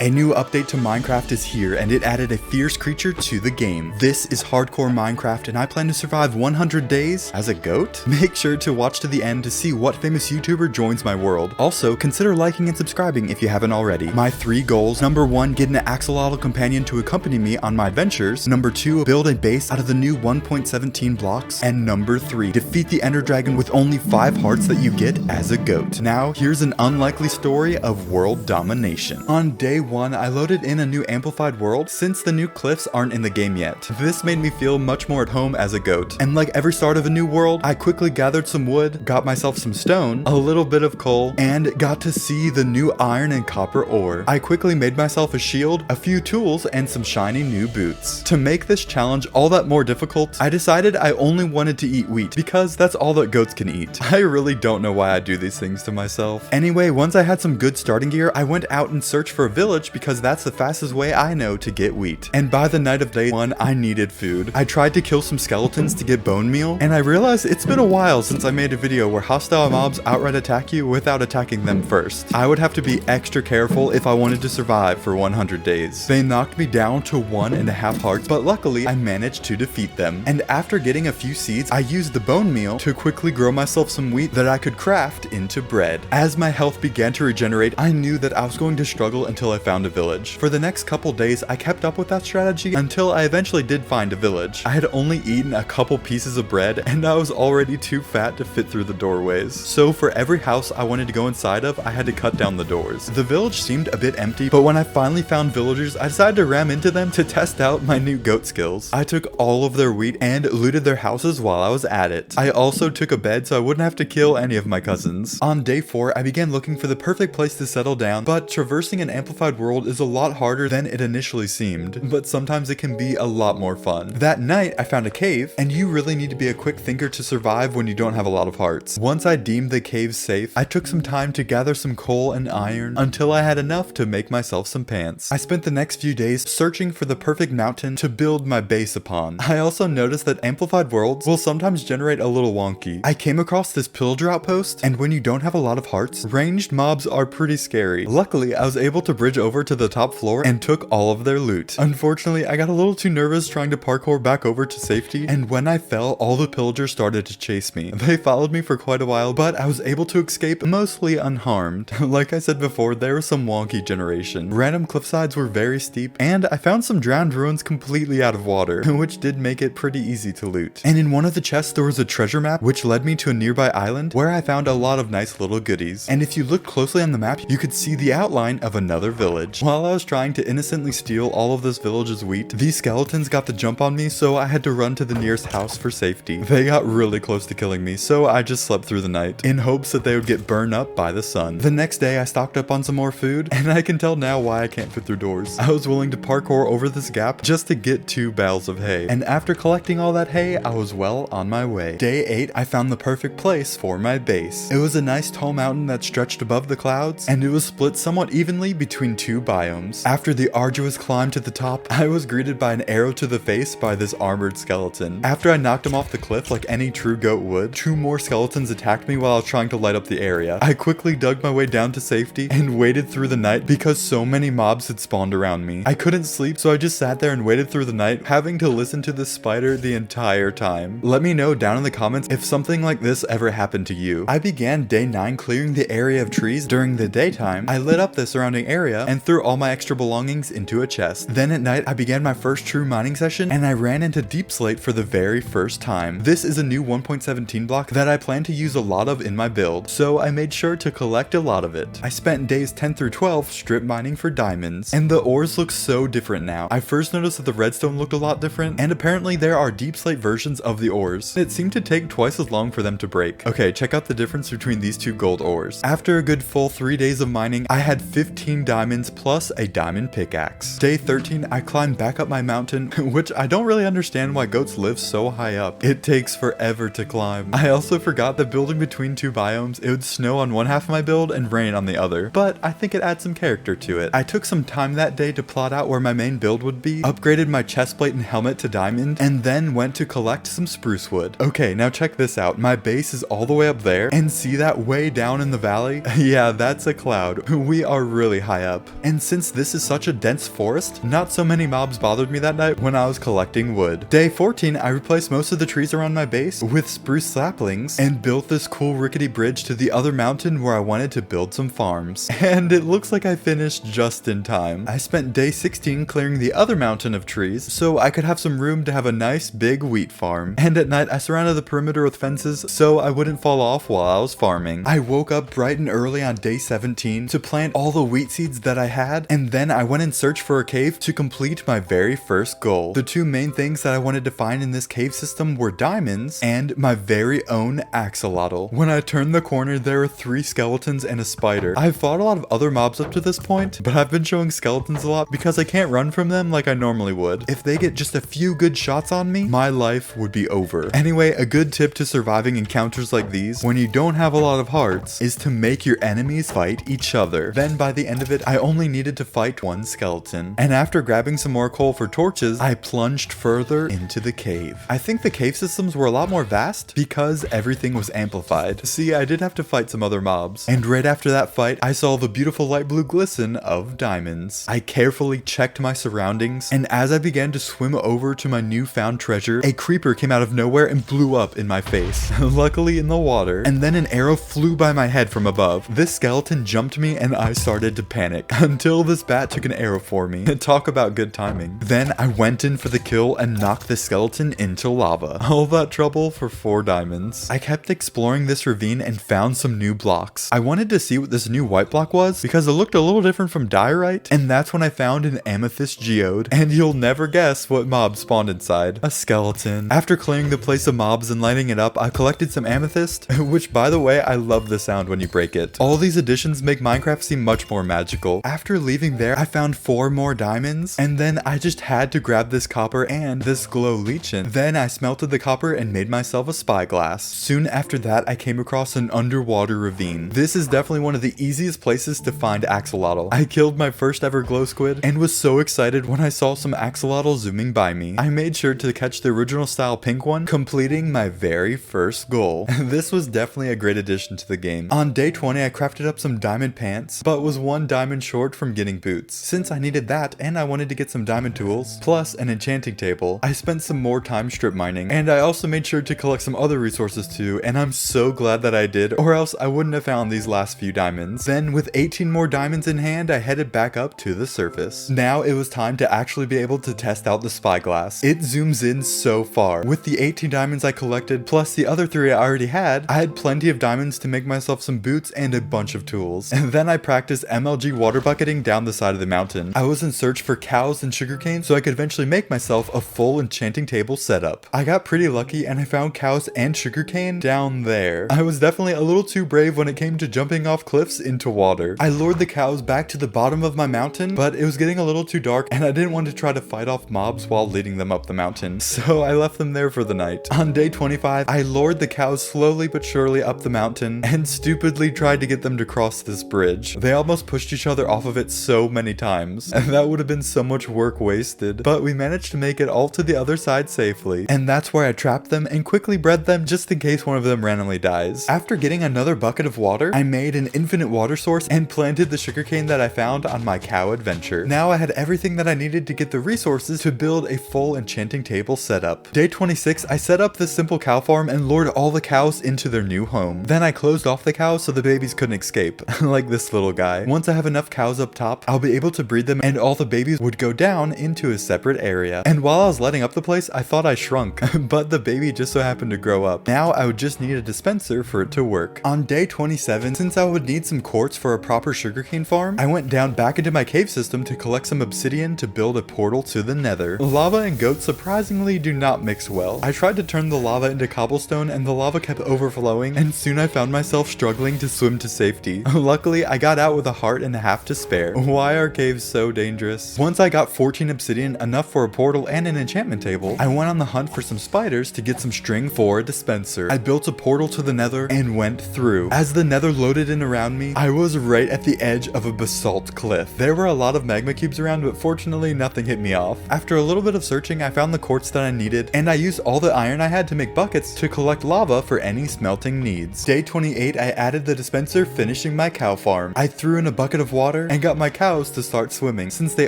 A new update to Minecraft is here, and it added a fierce creature to the game. This is hardcore Minecraft, and I plan to survive 100 days as a goat? Make sure to watch to the end to see what famous YouTuber joins my world. Also, consider liking and subscribing if you haven't already. My 3 goals: number 1, get an axolotl companion to accompany me on my adventures. Number 2, build a base out of the new 1.17 blocks. And number 3, defeat the Ender Dragon with only 5 hearts that you get as a goat. Now, here's an unlikely story of world domination. On day 1, I loaded in a new amplified world since the new cliffs aren't in the game yet. This made me feel much more at home as a goat. And like every start of a new world, I quickly gathered some wood, got myself some stone, a little bit of coal, and got to see the new iron and copper ore. I quickly made myself a shield, a few tools, and some shiny new boots. To make this challenge all that more difficult, I decided I only wanted to eat wheat because that's all that goats can eat. I really don't know why I do these things to myself. Anyway, once I had some good starting gear, I went out and searched for a village because that's the fastest way I know to get wheat. And by the night of day 1, I needed food. I tried to kill some skeletons to get bone meal, and I realized it's been a while since I made a video where hostile mobs outright attack you without attacking them first. I would have to be extra careful if I wanted to survive for 100 days. They knocked me down to 1.5 hearts, but luckily I managed to defeat them. And after getting a few seeds, I used the bone meal to quickly grow myself some wheat that I could craft into bread. As my health began to regenerate, I knew that I was going to struggle until I found a village. For the next couple days, I kept up with that strategy until I eventually did find a village. I had only eaten a couple pieces of bread, and I was already too fat to fit through the doorways. So for every house I wanted to go inside of, I had to cut down the doors. The village seemed a bit empty, but when I finally found villagers, I decided to ram into them to test out my new goat skills. I took all of their wheat and looted their houses while I was at it. I also took a bed so I wouldn't have to kill any of my cousins. On day 4, I began looking for the perfect place to settle down, but traversing an amplified world is a lot harder than it initially seemed, but sometimes it can be a lot more fun. That night, I found a cave, and you really need to be a quick thinker to survive when you don't have a lot of hearts. Once I deemed the cave safe, I took some time to gather some coal and iron until I had enough to make myself some pants. I spent the next few days searching for the perfect mountain to build my base upon. I also noticed that amplified worlds will sometimes generate a little wonky. I came across this pillager outpost, and when you don't have a lot of hearts, ranged mobs are pretty scary. Luckily, I was able to bridge over to the top floor and took all of their loot. Unfortunately, I got a little too nervous trying to parkour back over to safety, and when I fell, all the pillagers started to chase me. They followed me for quite a while, but I was able to escape mostly unharmed. Like I said before, there was some wonky generation. Random cliffsides were very steep, and I found some drowned ruins completely out of water, which did make it pretty easy to loot. And in one of the chests, there was a treasure map, which led me to a nearby island where I found a lot of nice little goodies. And if you looked closely on the map, you could see the outline of another village. While I was trying to innocently steal all of this village's wheat, these skeletons got the jump on me, so I had to run to the nearest house for safety. They got really close to killing me, so I just slept through the night, in hopes that they would get burned up by the sun. The next day, I stocked up on some more food, and I can tell now why I can't fit through doors. I was willing to parkour over this gap just to get 2 bales of hay, and after collecting all that hay, I was well on my way. Day 8, I found the perfect place for my base. It was a nice tall mountain that stretched above the clouds, and it was split somewhat evenly between 2 biomes. After the arduous climb to the top, I was greeted by an arrow to the face by this armored skeleton. After I knocked him off the cliff like any true goat would, 2 more skeletons attacked me while I was trying to light up the area. I quickly dug my way down to safety and waited through the night because so many mobs had spawned around me. I couldn't sleep, so I just sat there and waited through the night, having to listen to this spider the entire time. Let me know down in the comments if something like this ever happened to you. I began day 9 clearing the area of trees during the daytime. I lit up the surrounding area and threw all my extra belongings into a chest. Then at night, I began my first true mining session, and I ran into deep slate for the very first time. This is a new 1.17 block that I plan to use a lot of in my build, so I made sure to collect a lot of it. I spent days 10 through 12 strip mining for diamonds, and the ores look so different now. I first noticed that the redstone looked a lot different, and apparently there are deep slate versions of the ores. It seemed to take twice as long for them to break. Okay, check out the difference between these 2 gold ores. After a good full 3 days of mining, I had 15 diamonds plus a diamond pickaxe. Day 13, I climbed back up my mountain, which I don't really understand why goats live so high up. It takes forever to climb. I also forgot that building between 2 biomes, it would snow on one half of my build and rain on the other, but I think it adds some character to it. I took some time that day to plot out where my main build would be, upgraded my chestplate and helmet to diamond, and then went to collect some spruce wood. Okay, now check this out. My base is all the way up there, and see that way down in the valley? Yeah, that's a cloud. We are really high up. up. And since this is such a dense forest, not so many mobs bothered me that night when I was collecting wood. Day 14, I replaced most of the trees around my base with spruce saplings and built this cool rickety bridge to the other mountain where I wanted to build some farms. And it looks like I finished just in time. I spent day 16 clearing the other mountain of trees so I could have some room to have a nice big wheat farm. And at night, I surrounded the perimeter with fences so I wouldn't fall off while I was farming. I woke up bright and early on day 17 to plant all the wheat seeds that I had, and then I went in search for a cave to complete my very first goal. The two main things that I wanted to find in this cave system were diamonds and my very own axolotl. When I turned the corner, there were 3 skeletons and a spider. I've fought a lot of other mobs up to this point, but I've been showing skeletons a lot because I can't run from them like I normally would. If they get just a few good shots on me, my life would be over. Anyway, a good tip to surviving encounters like these, when you don't have a lot of hearts, is to make your enemies fight each other. Then by the end of it, I only needed to fight 1 skeleton. And after grabbing some more coal for torches, I plunged further into the cave. I think the cave systems were a lot more vast because everything was amplified. See, I did have to fight some other mobs. And right after that fight, I saw the beautiful light blue glisten of diamonds. I carefully checked my surroundings, and as I began to swim over to my newfound treasure, a creeper came out of nowhere and blew up in my face. Luckily in the water. And then an arrow flew by my head from above. This skeleton jumped me and I started to panic until this bat took an arrow for me. Talk about good timing. Then I went in for the kill and knocked the skeleton into lava. All that trouble for 4 diamonds. I kept exploring this ravine and found some new blocks. I wanted to see what this new white block was because it looked a little different from diorite, and that's when I found an amethyst geode. And you'll never guess what mob spawned inside. A skeleton. After clearing the place of mobs and lighting it up, I collected some amethyst, which by the way, I love the sound when you break it. All these additions make Minecraft seem much more magical. After leaving there, I found 4 more diamonds, and then I just had to grab this copper and this glow lichen. Then I smelted the copper and made myself a spyglass. Soon after that, I came across an underwater ravine. This is definitely one of the easiest places to find axolotl. I killed my first ever glow squid and was so excited when I saw some axolotl zooming by me. I made sure to catch the original style pink one, completing my very first goal. This was definitely a great addition to the game. On day 20, I crafted up some diamond pants, but was 1 diamond short from getting boots. Since I needed that and I wanted to get some diamond tools, plus an enchanting table, I spent some more time strip mining, and I also made sure to collect some other resources too, and I'm so glad that I did, or else I wouldn't have found these last few diamonds. Then with 18 more diamonds in hand, I headed back up to the surface. Now it was time to actually be able to test out the spyglass. It zooms in so far. With the 18 diamonds I collected, plus the other 3 I already had, I had plenty of diamonds to make myself some boots and a bunch of tools. And then I practiced MLG water bucketing down the side of the mountain. I was in search for cows and sugarcane so I could eventually make myself a full enchanting table setup. I got pretty lucky and I found cows and sugarcane down there. I was definitely a little too brave when it came to jumping off cliffs into water. I lured the cows back to the bottom of my mountain, but it was getting a little too dark and I didn't want to try to fight off mobs while leading them up the mountain, so I left them there for the night. On day 25, I lured the cows slowly but surely up the mountain and stupidly tried to get them to cross this bridge. They almost pushed each other off of it so many times, and that would have been so much work wasted, but we managed to make it all to the other side safely. And that's where I trapped them and quickly bred them just in case one of them randomly dies. After getting another bucket of water, I made an infinite water source and planted the sugarcane that I found on my cow adventure. Now I had everything that I needed to get the resources to build a full enchanting table setup. Day 26, I set up this simple cow farm and lured all the cows into their new home. Then I closed off the cows so the babies couldn't escape, like this little guy. Once I have enough cows up top, I'll be able to breed them and all the babies would go down into a separate area. And while I was letting up the place, I thought I shrunk, but the baby just so happened to grow up. Now I would just need a dispenser for it to work. On day 27, since I would need some quartz for a proper sugarcane farm, I went down back into my cave system to collect some obsidian to build a portal to the nether. Lava and goats surprisingly do not mix well. I tried to turn the lava into cobblestone and the lava kept overflowing, and soon I found myself struggling to swim to safety. Luckily, I got out with a heart and a half to spare. Why are caves so dangerous? Once I got 14 obsidian, enough for a portal and an enchantment table, I went on the hunt for some spiders to get some string for a dispenser. I built a portal to the nether and went through. As the nether loaded in around me, I was right at the edge of a basalt cliff. There were a lot of magma cubes around, but fortunately nothing hit me off. After a little bit of searching, I found the quartz that I needed, and I used all the iron I had to make buckets to collect lava for any smelting needs. Day 28, I added the dispenser, finishing my cow farm. I threw in a bucket of water water and got my cows to start swimming. Since they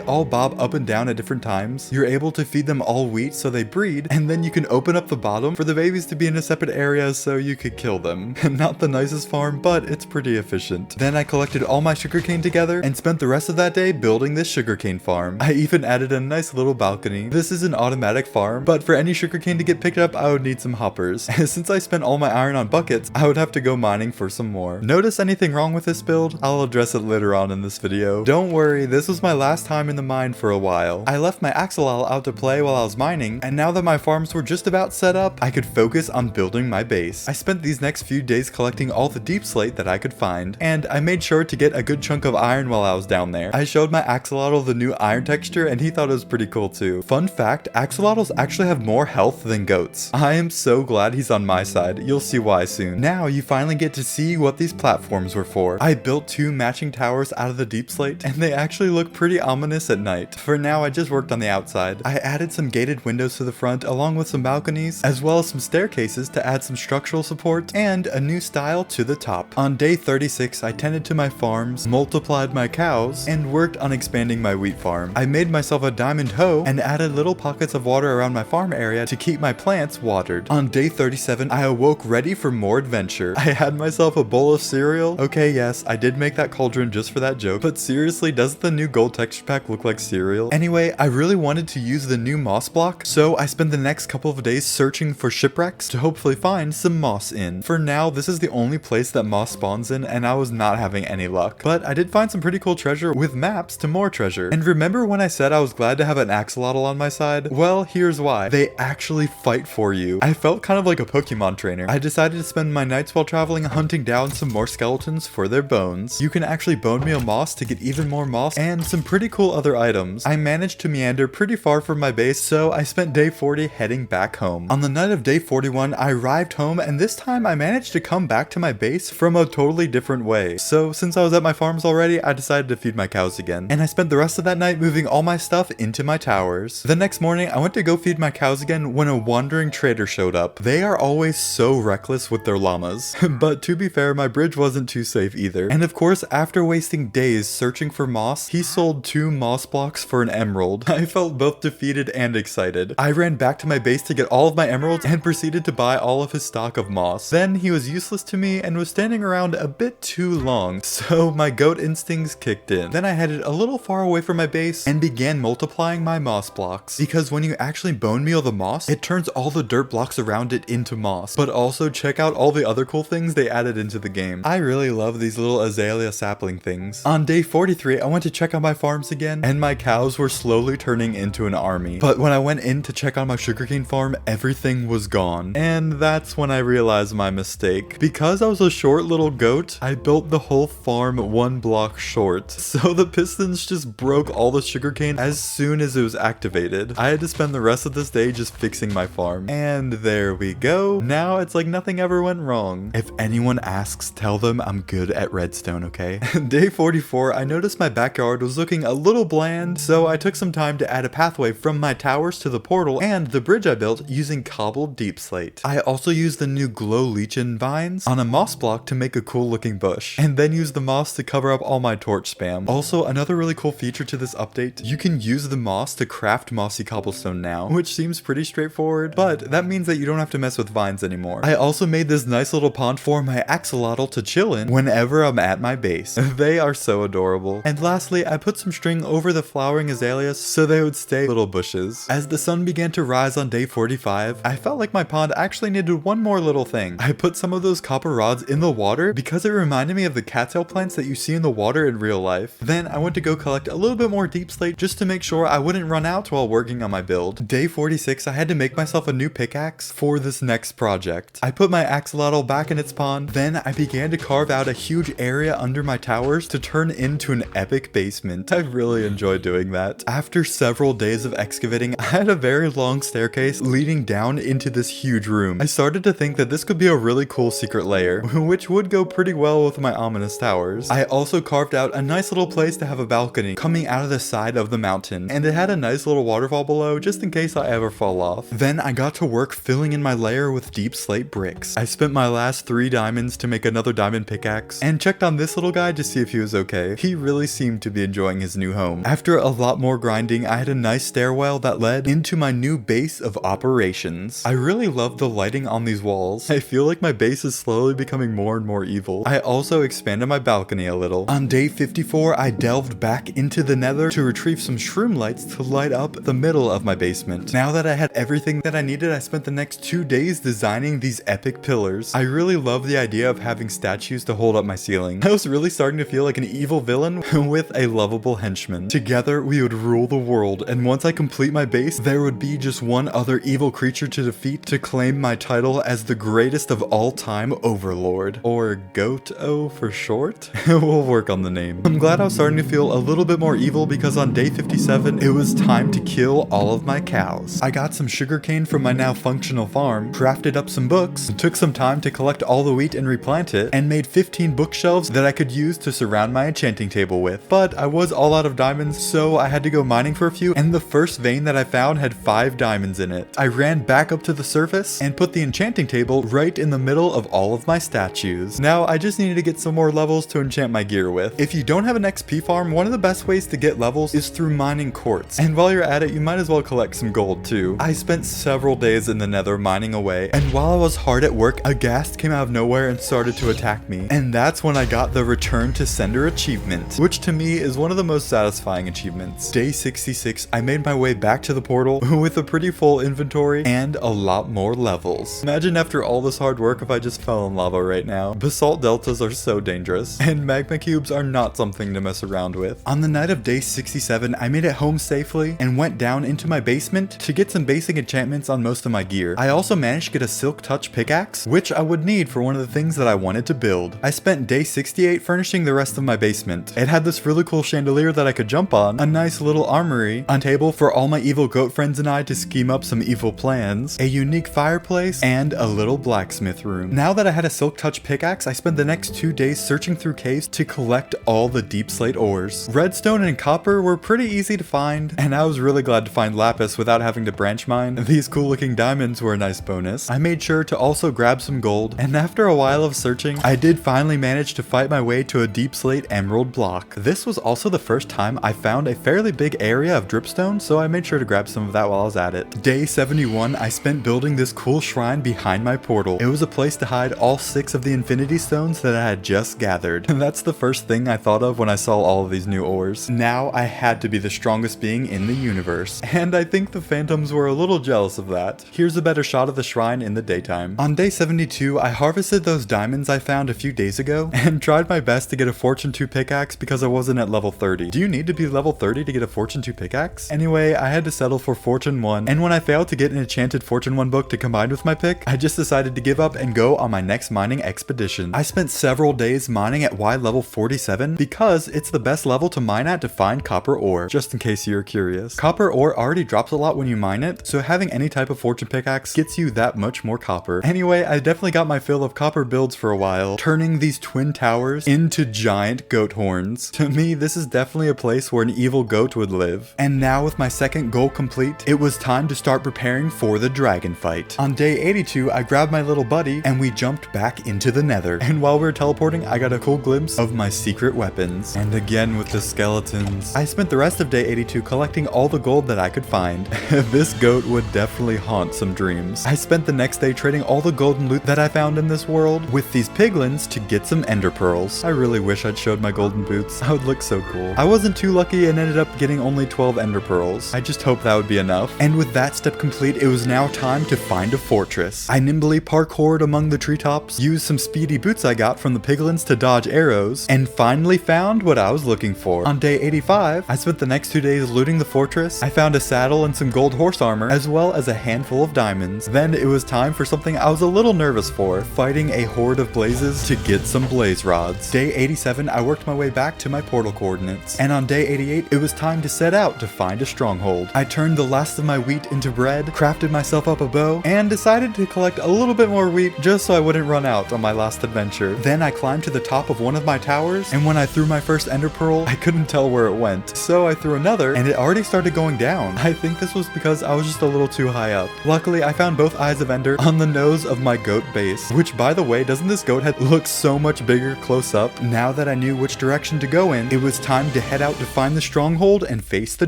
all bob up and down at different times, you're able to feed them all wheat so they breed, and then you can open up the bottom for the babies to be in a separate area so you could kill them. Not the nicest farm, but it's pretty efficient. Then I collected all my sugarcane together and spent the rest of that day building this sugarcane farm. I even added a nice little balcony. This is an automatic farm, but for any sugarcane to get picked up, I would need some hoppers. Since I spent all my iron on buckets, I would have to go mining for some more. Notice anything wrong with this build? I'll address it later on in this video. Don't worry, this was my last time in the mine for a while. I left my axolotl out to play while I was mining, and now that my farms were just about set up, I could focus on building my base. I spent these next few days collecting all the deep slate that I could find, and I made sure to get a good chunk of iron while I was down there. I showed my axolotl the new iron texture, and he thought it was pretty cool too. Fun fact, axolotls actually have more health than goats. I am so glad he's on my side. You'll see why soon. Now you finally get to see what these platforms were for. I built 2 matching towers out of the deep slate, and they actually look pretty ominous at night. For now, I just worked on the outside. I added some gated windows to the front along with some balconies, as well as some staircases to add some structural support, and a new style to the top. On day 36, I tended to my farms, multiplied my cows, and worked on expanding my wheat farm. I made myself a diamond hoe and added little pockets of water around my farm area to keep my plants watered. On day 37, I awoke ready for more adventure. I had myself a bowl of cereal. Okay, yes, I did make that cauldron just for that joke, but seriously, doesn't the new gold texture pack look like cereal? Anyway, I really wanted to use the new moss block, so I spent the next couple of days searching for shipwrecks to hopefully find some moss in. For now, this is the only place that moss spawns in, and I was not having any luck. But I did find some pretty cool treasure with maps to more treasure. And remember when I said I was glad to have an axolotl on my side? Well, here's why. They actually fight for you. I felt kind of like a Pokemon trainer. I decided to spend my nights while traveling hunting down some more skeletons for their bones. You can actually bone meal moss to get even more moss and some pretty cool other items. I managed to meander pretty far from my base, so I spent day 40 heading back home. On the night of day 41, I arrived home, and this time I managed to come back to my base from a totally different way. So since I was at my farms already, I decided to feed my cows again. And I spent the rest of that night moving all my stuff into my towers. The next morning, I went to go feed my cows again when a wandering trader showed up. They are always so reckless with their llamas. But to be fair, my bridge wasn't too safe either. And of course, after wasting days searching for moss, he sold 2 moss blocks for an emerald. I felt both defeated and excited. I ran back to my base to get all of my emeralds and proceeded to buy all of his stock of moss. Then he was useless to me and was standing around a bit too long, so my goat instincts kicked in. Then I headed a little far away from my base and began multiplying my moss blocks, because when you actually bone meal the moss, it turns all the dirt blocks around it into moss. But also check out all the other cool things they added into the game. I really love these little azalea sapling things. On day 43, I went to check on my farms again, and my cows were slowly turning into an army. But when I went in to check on my sugarcane farm, everything was gone. And that's when I realized my mistake. Because I was a short little goat, I built the whole farm 1 block short. So the pistons just broke all the sugarcane as soon as it was activated. I had to spend the rest of this day just fixing my farm. And there we go. Now it's like nothing ever went wrong. If anyone asks, tell them I'm good at redstone, okay? Day 44, I noticed my backyard was looking a little bland, so I took some time to add a pathway from my towers to the portal and the bridge I built using cobbled deep slate. I also used the new glow lichen vines on a moss block to make a cool looking bush, and then used the moss to cover up all my torch spam. Also, another really cool feature to this update, you can use the moss to craft mossy cobblestone now, which seems pretty straightforward, but that means that you don't have to mess with vines anymore. I also made this nice little pond for my axolotl to chill in whenever I'm at my base. They are so adorable. And lastly, I put some string over the flowering azaleas so they would stay little bushes. As the sun began to rise on day 45, I felt like my pond actually needed one more little thing. I put some of those copper rods in the water because it reminded me of the cattail plants that you see in the water in real life. Then I went to go collect a little bit more deep slate just to make sure I wouldn't run out while working on my build. Day 46, I had to make myself a new pickaxe for this next project. I put my axolotl back in its pond, then I began to carve out a huge area under my towers to turn into an epic basement. I really enjoyed doing that. After several days of excavating, I had a very long staircase leading down into this huge room. I started to think that this could be a really cool secret lair, which would go pretty well with my ominous towers. I also carved out a nice little place to have a balcony coming out of the side of the mountain, and it had a nice little waterfall below just in case I ever fall off. Then I got to work filling in my lair with deep slate bricks. I spent my last 3 diamonds to make another diamond pickaxe, and checked on this little guy to see if he was okay. okay. He really seemed to be enjoying his new home. After a lot more grinding, I had a nice stairwell that led into my new base of operations. I really love the lighting on these walls. I feel like my base is slowly becoming more and more evil. I also expanded my balcony a little. On day 54, I delved back into the nether to retrieve some shroom lights to light up the middle of my basement. Now that I had everything that I needed, I spent the next 2 days designing these epic pillars. I really love the idea of having statues to hold up my ceiling. I was really starting to feel like an evil villain with a lovable henchman. Together, we would rule the world, and once I complete my base, there would be just one other evil creature to defeat to claim my title as the greatest of all time overlord. Or Goat-O for short? We'll work on the name. I'm glad I was starting to feel a little bit more evil because on day 57, it was time to kill all of my cows. I got some sugarcane from my now functional farm, crafted up some books, took some time to collect all the wheat and replant it, and made 15 bookshelves that I could use to surround my enchanting table with. But I was all out of diamonds, so I had to go mining for a few, and the first vein that I found had 5 diamonds in it. I ran back up to the surface and put the enchanting table right in the middle of all of my statues. Now I just needed to get some more levels to enchant my gear with. If you don't have an XP farm, one of the best ways to get levels is through mining quartz. And while you're at it, you might as well collect some gold too. I spent several days in the nether mining away, and while I was hard at work, a ghast came out of nowhere and started to attack me. And that's when I got the Return to Sender achievement, which to me is one of the most satisfying achievements. Day 66, I made my way back to the portal with a pretty full inventory and a lot more levels. Imagine after all this hard work if I just fell in lava right now. Basalt deltas are so dangerous, and magma cubes are not something to mess around with. On the night of day 67, I made it home safely and went down into my basement to get some basic enchantments on most of my gear. I also managed to get a silk touch pickaxe, which I would need for one of the things that I wanted to build. I spent day 68 furnishing the rest of my basement. It had this really cool chandelier that I could jump on, a nice little armory, a table for all my evil goat friends and I to scheme up some evil plans, a unique fireplace, and a little blacksmith room. Now that I had a silk touch pickaxe, I spent the next 2 days searching through caves to collect all the deep slate ores. Redstone and copper were pretty easy to find, and I was really glad to find lapis without having to branch mine. These cool looking diamonds were a nice bonus. I made sure to also grab some gold, and after a while of searching, I did finally manage to fight my way to a deep slate emerald block. This was also the first time I found a fairly big area of dripstone, so I made sure to grab some of that while I was at it. Day 71, I spent building this cool shrine behind my portal. It was a place to hide all 6 of the infinity stones that I had just gathered. That's the first thing I thought of when I saw all of these new ores. Now I had to be the strongest being in the universe, and I think the phantoms were a little jealous of that. Here's a better shot of the shrine in the daytime. On day 72, I harvested those diamonds I found a few days ago and tried my best to get a Fortune 2 pickaxe because I wasn't at level 30. Do you need to be level 30 to get a Fortune 2 pickaxe? Anyway, I had to settle for Fortune 1, and when I failed to get an enchanted Fortune 1 book to combine with my pick, I just decided to give up and go on my next mining expedition. I spent several days mining at Y level 47 because it's the best level to mine at to find copper ore, just in case you're curious. Copper ore already drops a lot when you mine it, so having any type of fortune pickaxe gets you that much more copper. Anyway, I definitely got my fill of copper builds for a while, turning these twin towers into giant goat horns. To me, this is definitely a place where an evil goat would live. And now with my second goal complete, it was time to start preparing for the dragon fight. On day 82, I grabbed my little buddy and we jumped back into the nether. And while we were teleporting, I got a cool glimpse of my secret weapons. And again with the skeletons. I spent the rest of day 82 collecting all the gold that I could find. This goat would definitely haunt some dreams. I spent the next day trading all the golden loot that I found in this world with these piglins to get some ender pearls. I really wish I'd showed my golden boots. I would look so cool. I wasn't too lucky and ended up getting only 12 ender pearls. I just hope that would be enough. And with that step complete, it was now time to find a fortress. I nimbly parkoured among the treetops, used some speedy boots I got from the piglins to dodge arrows, and finally found what I was looking for. On day 85, I spent the next 2 days looting the fortress. I found a saddle and some gold horse armor, as well as a handful of diamonds. Then it was time for something I was a little nervous for, fighting a horde of blazes to get some blaze rods. Day 87, I worked my way back to my portal coordinates. And on day 88, it was time to set out to find a stronghold. I turned the last of my wheat into bread, crafted myself up a bow, and decided to collect a little bit more wheat just so I wouldn't run out on my last adventure. Then I climbed to the top of one of my towers, and when I threw my first ender pearl, I couldn't tell where it went. So I threw another, and it already started going down. I think this was because I was just a little too high up. Luckily, I found both eyes of ender on the nose of my goat base, which by the way, doesn't this goat head look so much bigger close up? Now that I knew which direction to go in, it was time to head out to find the stronghold and face the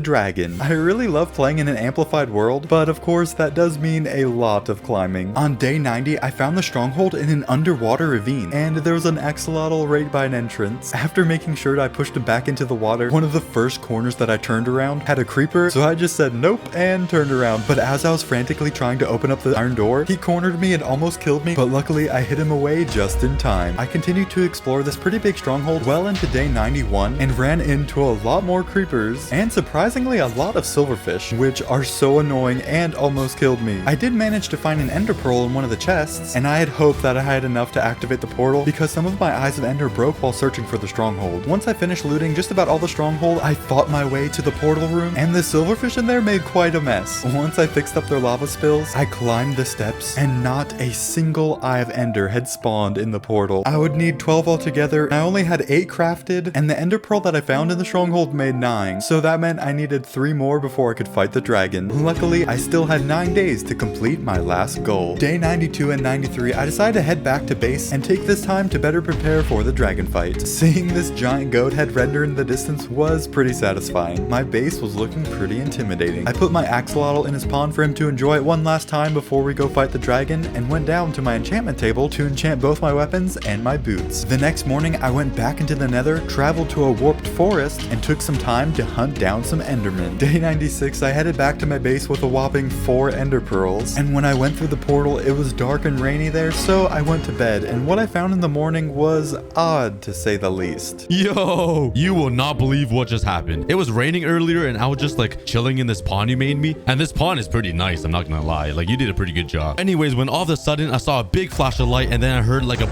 dragon. I really love playing in an amplified world, but of course that does mean a lot of climbing. On day 90, I found the stronghold in an underwater ravine, and there was an axolotl right by an entrance. After making sure I pushed him back into the water, one of the first corners that I turned around had a creeper, so I just said nope and turned around. But as I was frantically trying to open up the iron door, he cornered me and almost killed me, but luckily I hit him away just in time. I continued to explore this pretty big stronghold well into day 91 and ran into a lot more creepers and surprisingly a lot of silverfish, which are so annoying and almost killed me. I did manage to find an ender pearl in one of the chests, and I had hoped that I had enough to activate the portal because some of my eyes of ender broke while searching for the stronghold. Once I finished looting just about all the stronghold, I fought my way to the portal room, and the silverfish in there made quite a mess. Once I fixed up their lava spills, I climbed the steps, and not a single eye of ender had spawned in the portal. I would need 12 altogether. I only had 8 crafted, and the ender pearl that I found in the stronghold made 9, so that meant I needed 3 more before I could fight the dragon. Luckily, I still had 9 days to complete my last goal. Day 92 and 93, I decided to head back to base and take this time to better prepare for the dragon fight. Seeing this giant goat head render in the distance was pretty satisfying. My base was looking pretty intimidating. I put my axolotl in his pond for him to enjoy it one last time before we go fight the dragon, and went down to my enchantment table to enchant both my weapons and my boots. The next morning, I went back into the nether, traveled to a warped forest, and took some time to hunt down some endermen. Day 96, I headed back to my base with a whopping 4 ender pearls, and when I went through the portal, it was dark and rainy there, so I went to bed, and what I found in the morning was odd, to say the least. Yo, you will not believe what just happened. It was raining earlier, and I was just like chilling in this pond you made me, and this pond is pretty nice, I'm not gonna lie. Like, you did a pretty good job. Anyways, when all of a sudden I saw a big flash of light, and then I heard like a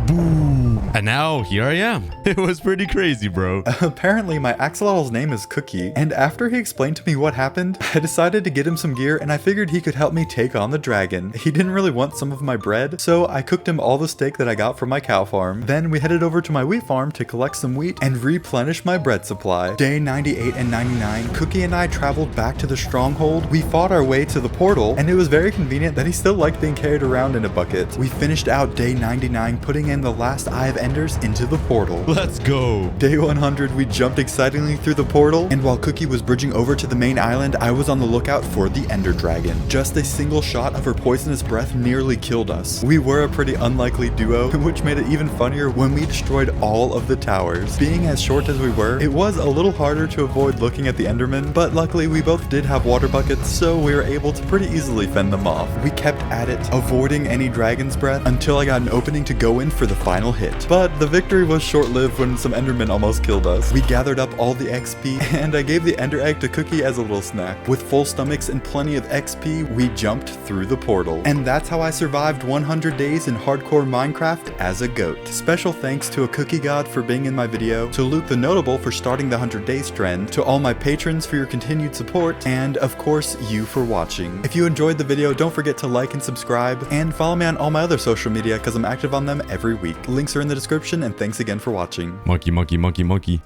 boom, and now here I am. It was pretty crazy, bro. Apparently, my axolotl's name is Cookie, and after he explained to me what happened, I decided to get him some gear, and I figured he could help me take on the dragon. He didn't really want some of my bread, so I cooked him all the steak that I got from my cow farm. Then we headed over to my wheat farm to collect some wheat and replenish my bread supply. Day 98 and 99, Cookie and I traveled back to the stronghold. We fought our way to the portal, and it was very convenient that he still liked being carried around in a bucket. We finished out day 99, putting in the last eye of enders into the portal. Let's go. Day 100, we jumped excitingly through the portal, and while Cookie was bridging over to the main island, I was on the lookout for the ender dragon. Just a single shot of her poisonous breath nearly killed us. We were a pretty unlikely duo, which made it even funnier when we destroyed all of the towers. Being as short as we were, it was a little harder to avoid looking at the endermen, but luckily we both did have water buckets, so we were able to pretty easily fend them off. We kept at it, avoiding any dragon's breath, until I got an opening to go in for the final hit. But the victory was short-lived when some endermen almost killed us. We gathered up all the XP, and I gave the ender egg to Cookie as a little snack. With full stomachs and plenty of XP, we jumped through the portal. And that's how I survived 100 days in hardcore Minecraft as a goat. Special thanks to a cookie god for being in my video, to Luke the Notable for starting the 100 days trend, to all my patrons for your continued support, and of course you for watching. If you enjoyed the video, don't forget to like and subscribe, and follow me on all my other social media because I'm active on them every week. Links are in the description, and thanks again for watching. Monkey, monkey, monkey, monkey.